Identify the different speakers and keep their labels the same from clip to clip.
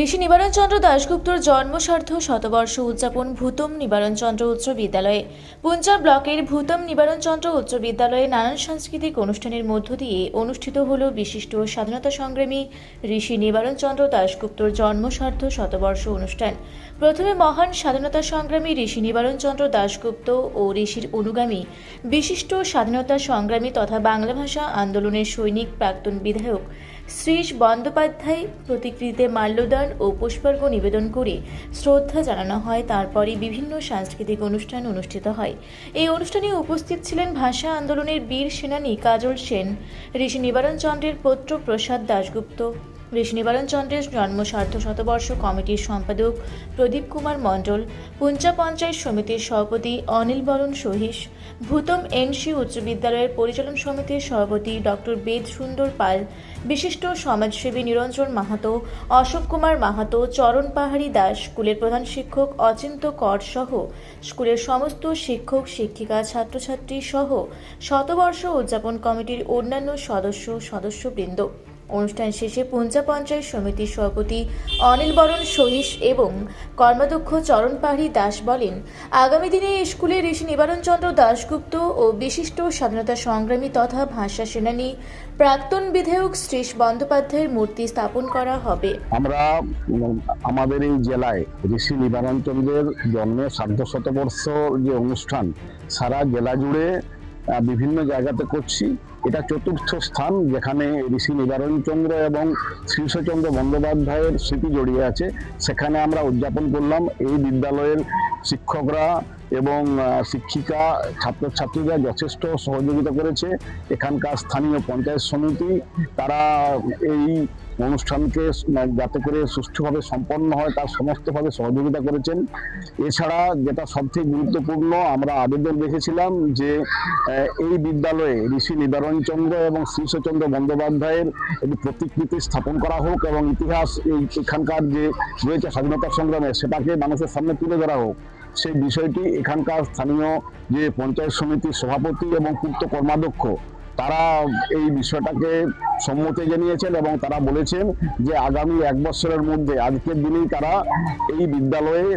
Speaker 1: ঋষি নিবারণচন্দ্র দাশগুপ্তর জন্মসার্ধ শতবর্ষ উদযাপন ভূতম নিবারণচন্দ্র উচ্চ বিদ্যালয়ে। পুঞ্চা ব্লকের ভূতম নিবারণচন্দ্র উচ্চ বিদ্যালয়ে নানান সাংস্কৃতিক অনুষ্ঠানের মধ্য দিয়ে অনুষ্ঠিত হল বিশিষ্ট স্বাধীনতা সংগ্রামী ঋষি নিবারণচন্দ্র দাশগুপ্তর জন্মসার্ধ শতবর্ষ অনুষ্ঠান। প্রথমে মহান স্বাধীনতা সংগ্রামী ঋষি নিবারণচন্দ্র দাশগুপ্ত ও ঋষির অনুগামী বিশিষ্ট স্বাধীনতা সংগ্রামী তথা বাংলা ভাষা আন্দোলনের সৈনিক প্রাক্তন বিধায়ক শ্রীশ বন্দ্যোপাধ্যায় প্রতিকৃতিতে মাল্যদান ও পুষ্পার্ঘ নিবেদন করে শ্রদ্ধা জানানো হয়। তারপরে বিভিন্ন সাংস্কৃতিক অনুষ্ঠান অনুষ্ঠিত হয়। এই অনুষ্ঠানে উপস্থিত ছিলেন ভাষা আন্দোলনের বীর সেনানী কাজল সেন, ঋষি নিবারণচন্দ্রের পৌত্র প্রসাদ দাশগুপ্ত, ঋষি নিবারণচন্দ্রের জন্মসার্ধ শতবর্ষ কমিটির সম্পাদক প্রদীপ কুমার মণ্ডল, পুঞ্চা পঞ্চায়েত সমিতির সভাপতি অনিল বরণ সহিস, ভূতম এনসি উচ্চ বিদ্যালয়ের পরিচালন সমিতির সভাপতি ডক্টর বেদ সুন্দর পাল, বিশিষ্ট সমাজসেবী নিরঞ্জন মাহাতো, অশোক কুমার মাহাতো, চরণ পাহাড়ি দাস, স্কুলের প্রধান শিক্ষক অচিন্ত কর সহ স্কুলের সমস্ত শিক্ষক শিক্ষিকা ছাত্রছাত্রী সহ শতবর্ষ উদযাপন কমিটির অন্যান্য সদস্যবৃন্দ। অনুষ্ঠান শেষে পুঞ্চা পঞ্চায়েত সমিতির সভাপতি অনিল বরণ সহিস এবং কর্মাধ্যক্ষ চরণ পাহাড়ি দাস বলেন, আগামী দিনে স্কুলে ঋষি নিবারণচন্দ্র দাশগুপ্ত ও বিশিষ্ট স্বাধীনতা সংগ্রামী তথা ভাষা সেনানী প্রাক্তন বিধায়ক শ্রীশ বন্দ্যোপাধ্যায়ের মূর্তি স্থাপন করা হবে।
Speaker 2: আমরা আমাদের এই জেলায় ঋষি নিবারণচন্দ্রের জন্মের সার্ধ শতবর্ষ যে অনুষ্ঠান সারা জেলা জুড়ে বিভিন্ন জায়গাতে করছি। এটা চতুর্থ স্থান যেখানে ঋষি নিবারণচন্দ্র এবং শ্রীশচন্দ্র বন্দ্যোপাধ্যায়ের স্মৃতি জড়িয়ে আছে। সেখানে আমরা উদযাপন করলাম। এই বিদ্যালয়ের শিক্ষকরা এবং শিক্ষিকা ছাত্রছাত্রীরা যথেষ্ট সহযোগিতা করেছে। এখানকার স্থানীয় পঞ্চায়েত সমিতি তারা এই অনুষ্ঠানকে যাতে করে সুষ্ঠুভাবে সম্পন্ন হয় তার সমস্তভাবে সহযোগিতা করেছেন। এছাড়া যেটা সবথেকে গুরুত্বপূর্ণ, আমরা আবেদন রেখেছিলাম যে এই বিদ্যালয়ে ঋষি নিবারণচন্দ্র এবং শ্রীশচন্দ্র বন্দ্যোপাধ্যায়ের একটি প্রতিকৃতি স্থাপন করা হোক এবং ইতিহাস এখানকার যে রয়েছে স্বাধীনতা সংগ্রামে সেটাকে মানুষের সামনে তুলে ধরা হোক। সেই বিষয়টি এখানকার স্থানীয় যে পঞ্চায়েত সমিতির সভাপতি এবং পূর্ত কর্মাধ্যক্ষ তারা এই বিষয়টাকে সম্মতি জানিয়েছেন এবং তারা বলেছেন যে আগামী 1 বছরের মধ্যে আজকের দিনেই তারা এই বিদ্যালয়ে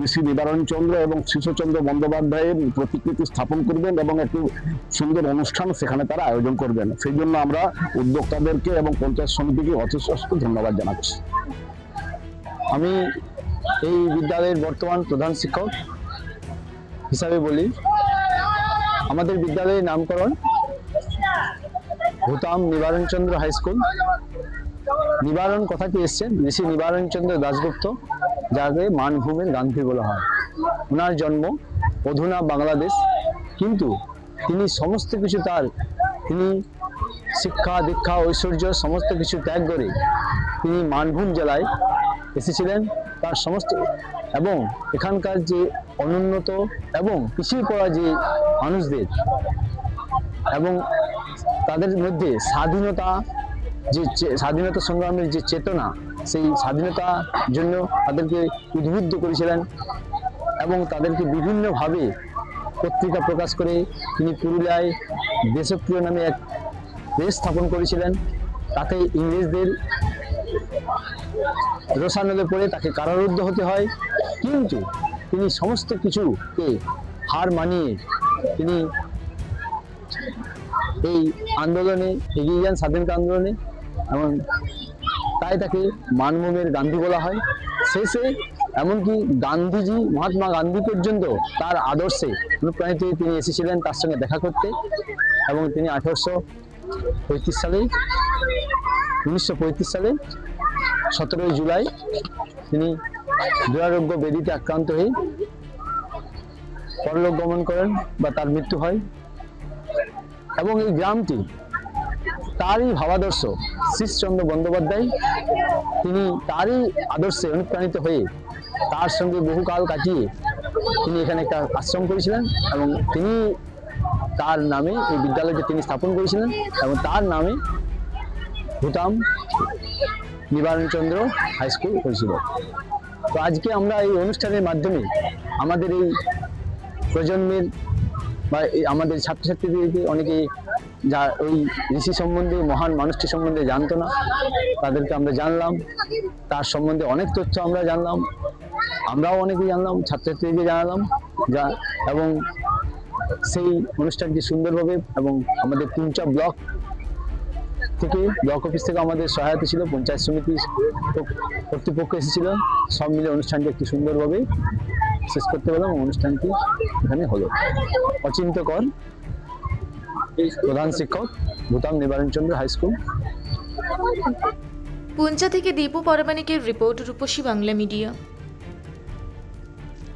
Speaker 2: ঋষি নিবারণচন্দ্র এবং শ্রীশচন্দ্র বন্দ্যোপাধ্যায়ের প্রতিকৃতি স্থাপন করবেন এবং একটি সুন্দর অনুষ্ঠান সেখানে তারা আয়োজন করবেন। সেই জন্য আমরা উদ্যোক্তাদেরকে এবং পঞ্চায়েত সমিতিকে অশেষ ধন্যবাদ জানাচ্ছি।
Speaker 3: আমি এই বিদ্যালয়ের বর্তমান প্রধান শিক্ষক হিসাবে বলি, আমাদের বিদ্যালয়ের নামকরণ ভূতম নিবারণচন্দ্র হাই স্কুল। নিবারণ কথাটি এসছে ঋষি নিবারণচন্দ্র দাশগুপ্ত, যাকে মানভূমের গান্ধী বলা হয়। ওনার জন্ম অধুনা বাংলাদেশ, কিন্তু তিনি সমস্ত কিছু তিনি শিক্ষা দীক্ষা ঐশ্বর্য সমস্ত কিছু ত্যাগ করে তিনি মানভূম জেলায় এসেছিলেন। তার সমস্ত এবং এখানকার যে অনুন্নত এবং পিছিয়ে পড়া যে মানুষদের এবং তাদের মধ্যে স্বাধীনতা সংগ্রামের যে চেতনা, সেই স্বাধীনতার জন্য তাদেরকে উদ্বুদ্ধ করেছিলেন এবং তাদেরকে বিভিন্নভাবে পত্রিকা প্রকাশ করে তিনি পুরুলিয়ায় দেশপ্রিয় নামে এক প্রেস স্থাপন করেছিলেন। তাকে ইংরেজদের রোষানলে পড়ে তাকে কারারুদ্ধ হতে হয়, কিন্তু তিনি সমস্ত কিছুকে হার মানিয়ে তিনি এই আন্দোলনে এগিয়ে যান, স্বাধীনতা আন্দোলনে, এবং তাই তাকে মানভূমের গান্ধী বলা হয়। শেষে এমনকি গান্ধীজি, মহাত্মা গান্ধী পর্যন্ত তার আদর্শে অনুপ্রাণিত হয়ে তিনি এসেছিলেন তার সঙ্গে দেখা করতে, এবং তিনি 1935 সালে 17 জুলাই তিনি দুরারোগ্য ব্যাধিতে আক্রান্ত হয়ে পরলোক গমন করেন বা তার মৃত্যু হয়। এবং এই গ্রামটি তারই ভাবাদর্শ শ্রীশচন্দ্র বন্দ্যোপাধ্যায়, তিনি তারই আদর্শে অনুপ্রাণিত হয়ে তার সঙ্গে বহুকাল কাটিয়ে তিনি এখানে একটা আশ্রম করেছিলেন এবং তিনি তার নামে এই বিদ্যালয়টি তিনি স্থাপন করেছিলেন এবং তার নামে ভূতম নিবারণচন্দ্র হাই স্কুল হয়েছিল। তো আজকে আমরা এই অনুষ্ঠানের মাধ্যমে আমাদের এই প্রজন্মের বা আমাদের ছাত্রছাত্রীদেরকে অনেকে যা ওই ঋষি সম্বন্ধে, মহান মানুষটি সম্বন্ধে জানতো না, তাদেরকে আমরা জানলাম, তার সম্বন্ধে অনেক তথ্য আমরা জানলাম, আমরাও অনেকে জানলাম, ছাত্রছাত্রীকে জানালাম এবং সেই অনুষ্ঠানটি সুন্দরভাবে এবং আমাদের পুঞ্চা ব্লক থেকে, ব্লক অফিস থেকে আমাদের সহায়তা ছিল, পঞ্চায়েত সমিতি কর্তৃপক্ষ এসেছিল, সব মিলে অনুষ্ঠানটি একটি সুন্দরভাবে শেষ করতে পারলাম। অনুষ্ঠানটি এখানে হলো। অচিন্ত কর, প্রধান শিক্ষক, ভূতাম নিবারণ চন্দ্র হাই স্কুল।
Speaker 1: পুঞ্চা থেকে দীপু পরমাণিকের রিপোর্ট, রূপসী বাংলা মিডিয়া।